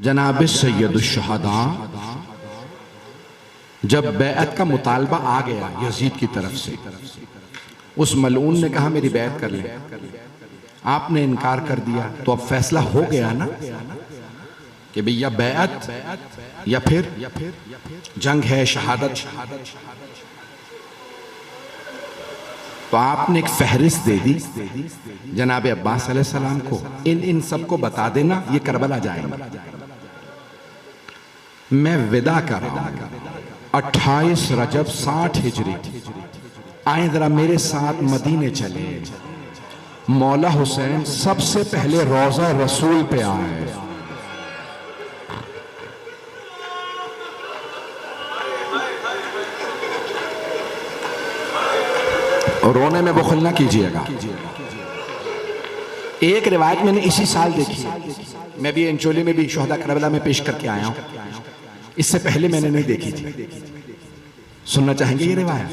जनाब सैयदुश्शहदा जब बैअत का मुतालबा आ गया यजीद की तरफ से, उस मलऊन ने कहा मेरी बैत कर ले, आपने इनकार कर दिया, तो अब फैसला हो गया ना कि भैया बैअत या फिर जंग है, शहादत। तो आपने एक फहरिस्त दे दी जनाब अब्बास अलैहिस्सलाम को, इन सबको बता देना ये करबला जाएंगे। मैं विदा कर रहा हूं 28 रजब 60 हिजरी। आए जरा मेरे साथ मदीने चले। मौला हुसैन सबसे पहले रोजा रसूल पे आए। और रोने में बुखल ना कीजिएगा। एक रिवायत मैंने इसी साल देखी, मैं भी इंचोली में भी शोहदा करबला में पेश करके आया हूं, इससे पहले मैंने नहीं देखी थी। सुनना चाहेंगे ये रिवायत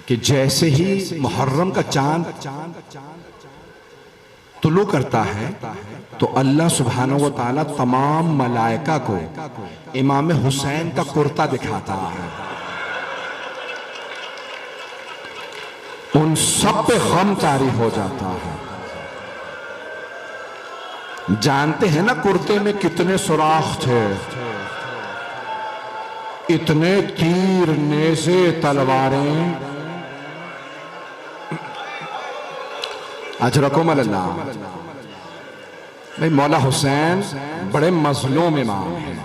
कि जैसे ही मुहर्रम का चांद तुलू करता है तो अल्लाह सुब्हानहू व तआला तमाम मलाइका को इमाम हुसैन का कुर्ता दिखाता है। उन सब पे गम तारी हो जाता है। जानते हैं ना कुर्ते में कितने सुराख थे, इतने तीर, नेज़े, तलवारें। अजरकुम अल्लाह। भाई मौला हुसैन बड़े मजलूम इमाम हैं।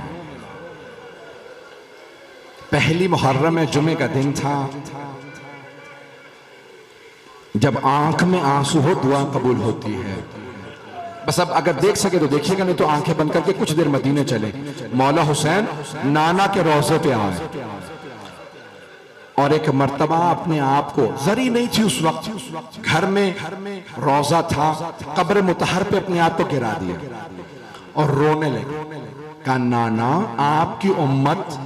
पहली मुहर्रम में जुमे का दिन था। जब आंख में आंसू हो दुआ कबूल होती है। बस अब अगर देख सके तो देखिएगा, नहीं तो आंखें बंद करके कुछ देर मदीने चले। मौला हुसैन नाना के रोजे पे आए और एक मर्तबा अपने आप को, जरी नहीं थी उस वक्त, घर में रोजा था, कब्र मुतहर पे अपने आप को गिरा दिया और रोने लगे। कहा नाना आपकी उम्मत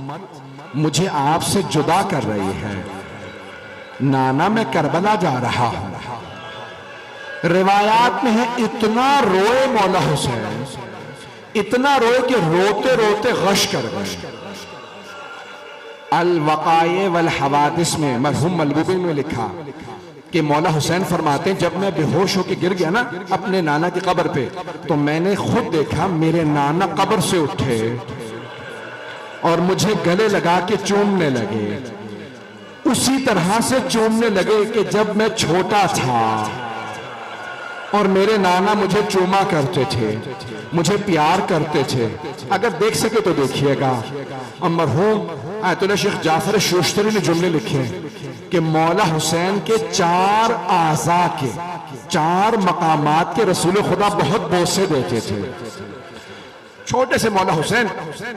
मुझे आपसे जुदा कर रही है। नाना मैं करबला जा रहा हूं। रिवायात में है इतना रोए मौला हुसैन, इतना रोए कि रोते रोते गश कर गए। अल वक़ाए वल हवादिस में मरहूम मलबूबी में लिखा कि मौला हुसैन फरमाते हैं जब मैं बेहोश होकर गिर गया ना अपने नाना की कब्र पे, तो मैंने खुद देखा मेरे नाना कब्र से उठे और मुझे गले लगा के चूमने लगे। उसी तरह से चूमने लगे कि जब मैं छोटा था और मेरे नाना मुझे चूमा करते थे, मुझे प्यार करते थे। अगर देख सके तो देखिएगा। और मरहूम आयतुल्लाह शेख जाफर शोश्तरी ने जुमले लिखे कि मौला हुसैन के 4 आज़ा के 4 मकामात के रसूल खुदा बहुत बोसे देते थे। छोटे से मौला हुसैन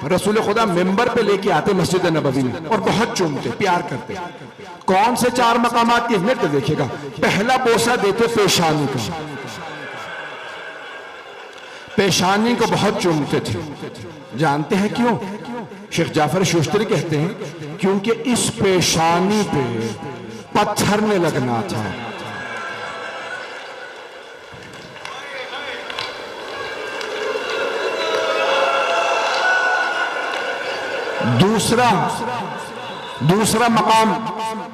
रसूल खुदा मिंबर पे लेके आते मस्जिद नबवी में और बहुत चूमते, प्यार करते। कौन से 4 मकामात की अहमियत देखिएगा। पहला बोसा देते पेशानी का, पेशानी को बहुत चूमते थे। जानते हैं क्यों? शेख जाफर शोश्तरी कहते हैं क्योंकि इस पेशानी पे पत्थर ने लगना था। दूसरा मकाम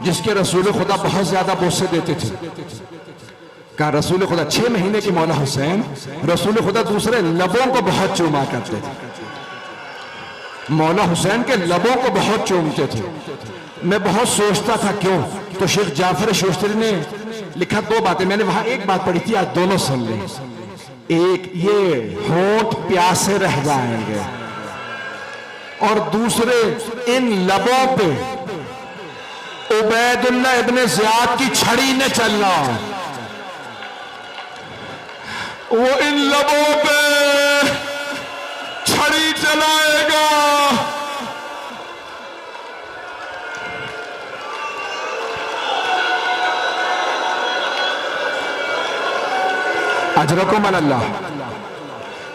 जिसके रसूल खुदा बहुत ज्यादा बोसे देते थे, कहा रसूल खुदा 6 महीने की मौला हुसैन रसूल खुदा दूसरे लबों को बहुत चूमा करते थे। मौला हुसैन के लबों को बहुत चूमते थे। मैं बहुत सोचता था क्यों, तो शेख जाफर शोश्तरी ने लिखा 2 बातें। मैंने वहां एक बात पढ़ी थी, आज दोनों सुन लें। एक, ये होंठ प्यासे रह जाएंगे, और दूसरे इन लबों पे उबैदुल्लाह इब्ने ज़ियाद की छड़ी ने चलना। वो इन लबों पे छड़ी चलाएगा। अजरकुम अल्लाह।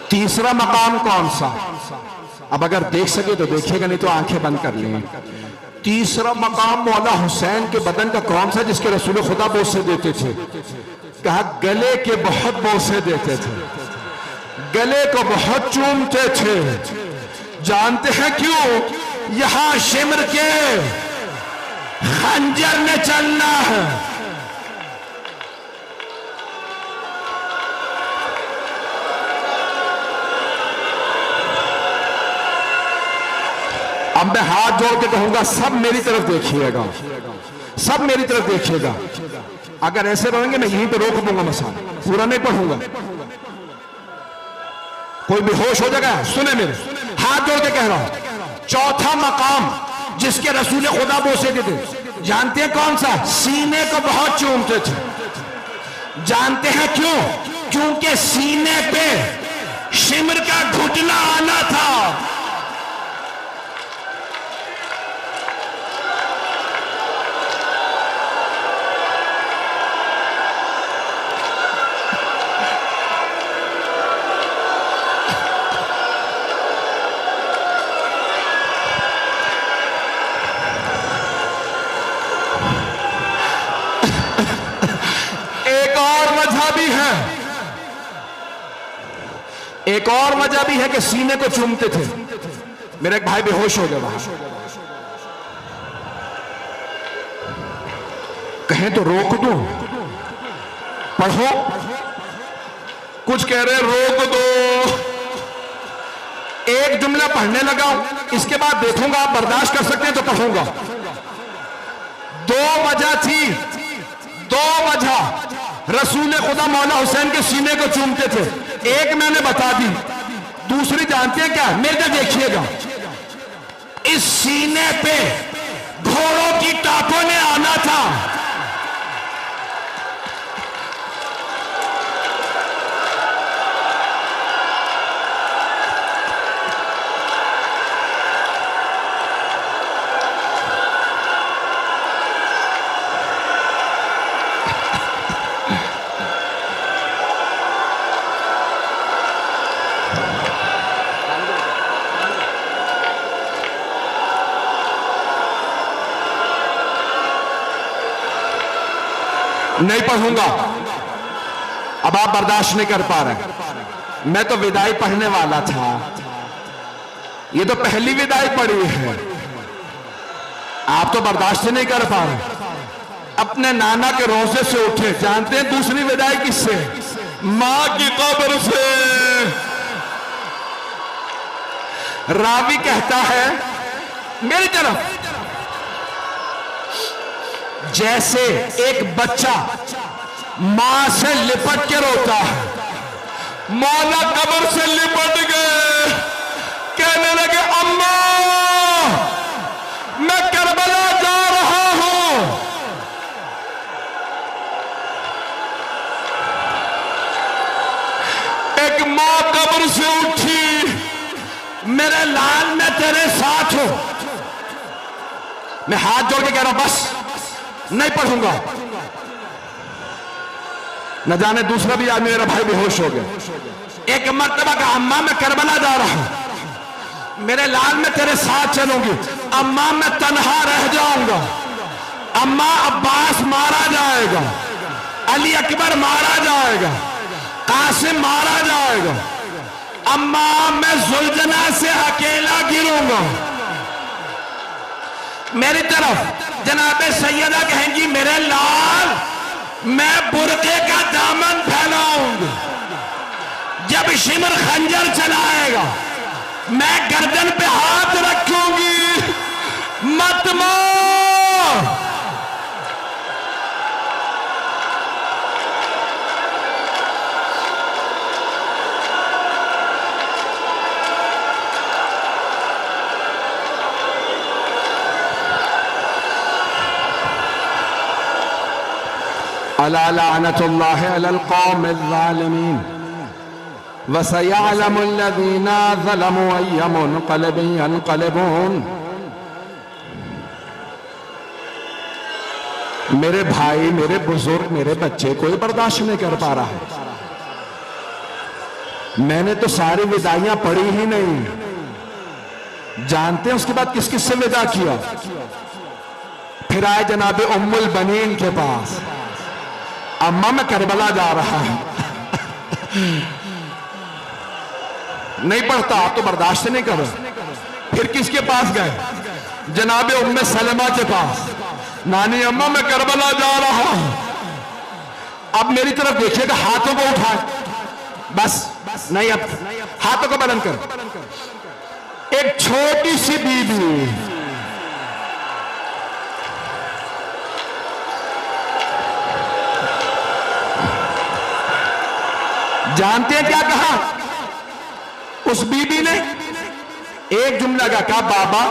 तीसरा मकाम कौन सा? अब अगर देख सके तो देखिएगा, नहीं तो आंखें बंद कर लें। तीसरा मकाम मौला हुसैन के बदन का कौन सा जिसके रसूल खुदा बोसे देते थे? कहा गले के बहुत बोसे देते थे। गले को बहुत चूमते थे। जानते हैं क्यों? यहां शिमर के खंजर ने चलना है। अब मैं हाथ जोड़ के कहूंगा, सब मेरी तरफ देखिएगा, सब मेरी तरफ देखिएगा। अगर ऐसे रहेंगे मैं यहीं पे रोक दूंगा, मसाला पूरा नहीं पढ़ूंगा। कोई बेहोश हो जाएगा। सुने मेरे, हाथ जोड़ के कह रहा हूं, चौथा मकाम जिसके रसूल खुदा बोसे थे, जानते हैं कौन सा? सीने को बहुत चूमते थे। जानते हैं क्यों? क्योंकि सीने पे शिमर का घुटना आना था। एक और वजह भी है कि सीने को चूमते थे। मेरा एक भाई बेहोश हो गया वहां। कहें तो रोक दो, पढ़ो। कुछ कह रहे रोक दो। एक जुमला पढ़ने लगा, इसके बाद देखूंगा आप बर्दाश्त कर सकते हैं तो पढ़ूंगा। दो वजह थी, दो वजह रसूल खुदा मौला हुसैन के सीने को चूमते थे। एक मैंने बता दी, दूसरी जानते हैं क्या? मेरे देखिएगा, इस सीने पे घोड़ों की टापों ने आना था। नहीं पढ़ूंगा, अब आप बर्दाश्त नहीं कर पा रहे। मैं तो विदाई पढ़ने वाला था, ये तो पहली विदाई पढ़ी है। आप तो बर्दाश्त नहीं कर पा रहे। अपने नाना के रोजे से उठे। जानते हैं दूसरी विदाई किससे? मां की कब्र से। रावी कहता है मेरी तरफ, जैसे एक बच्चा मां से लिपट के रोता है, मौला कब्र से लिपट गए, कहने लगे अम्मा मैं करबला जा रहा हूं। एक मां कब्र से उठी, मेरे लाल मैं तेरे साथ हूं। मैं हाथ जोड़ के कह रहा हूं बस नहीं पढ़ूंगा। न जाने दूसरा भी आदमी मेरा भाई बेहोश हो गया। एक मर्तबा का अम्मा मैं करबला जा रहा हूं, मेरे लाल मैं तेरे साथ चलूंगी। अम्मा मैं तन्हा रह जाऊंगा। अम्मा अब्बास मारा जाएगा, अली अकबर मारा जाएगा, कासिम मारा जाएगा। अम्मा मैं जुल्जना से अकेला गिरूंगा। मेरी तरफ जनाबे सैयदा कहेंगी मेरे लाल मैं बुरके का दामन फैलाऊंगी। जब शिमर खंजर चलाएगा मैं गर्दन पे हाथ रखूंगी, मत मार। अला लानतुल्लाहि अलल कौमिज़ ज़ालिमीन व सयअलमुल लज़ीना ज़लमू अय्य मुनक़लिबिन यनक़लिबून। मेरे भाई, मेरे बुजुर्ग, मेरे बच्चे कोई बर्दाश्त नहीं कर पा रहा है। मैंने तो सारी विदाइयां पढ़ी ही नहीं। जानते हैं उसके बाद किस किस से विदा किया? फिर आए जनाबे उम्मुल बनीन के पास, अम्मा मैं करबला जा रहा हूं। नहीं पढ़ता, आप तो बर्दाश्त नहीं कर रहे। फिर किसके पास गए? जनाबे उम्मे सलमा के पास। नानी अम्मा मैं करबला जा रहा हूं। अब मेरी तरफ देखिएगा, हाथों को उठाए, बस नहीं, अब हाथों को बुलंद कर। एक छोटी सी बीबी, जानते हैं क्या कहा उस बीबी ने? एक जुमला का कहा, बाबा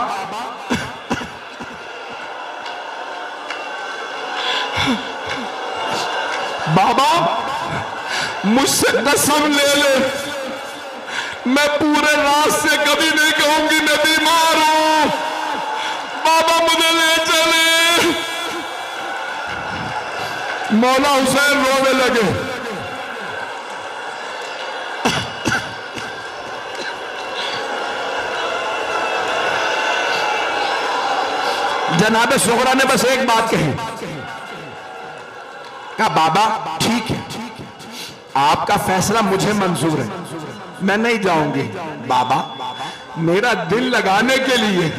बाबा मुझसे कसम ले ले, मैं पूरे रात से कभी नहीं कहूंगी मैं बीमार हूं, बाबा मुझे ले चले। मौला हुसैन रोने लगे। जनाबे सुगरा ने बस एक बात कही, कहा बाबा ठीक है, आपका फैसला मुझे मंजूर है, मैं नहीं जाऊंगी। बाबा मेरा दिल लगाने के लिए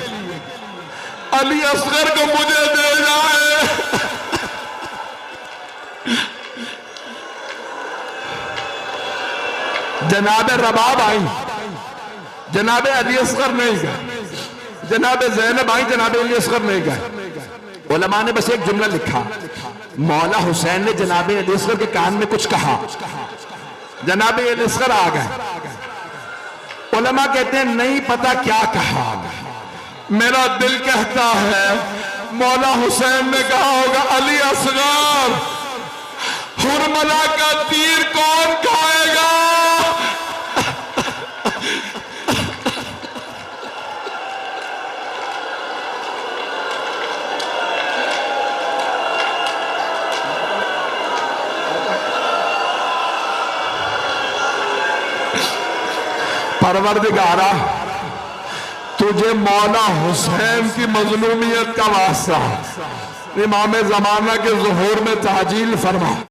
अली असगर को मुझे दे जाए। जनाबे रबाब आई, जनाबे अली असगर नहीं गए, जनाबे ज़ैनब आई, जनाबे अली असगर नहीं गए। उलमा ने बस एक जुमला लिखा, मौला हुसैन ने जनाबे अली असगर के कान में कुछ कहा, जनाबे अली असगर आ गए। उलमा कहते हैं नहीं पता क्या कहा, मेरा दिल कहता है मौला हुसैन ने कहा होगा, अली असगर हुरमला का तीर कौन खाएगा? परवरदिगारा तुझे मौला हुसैन की मजलूमियत का वास्ता इमाम ज़माना के ज़ुहूर में ताजील फरमा।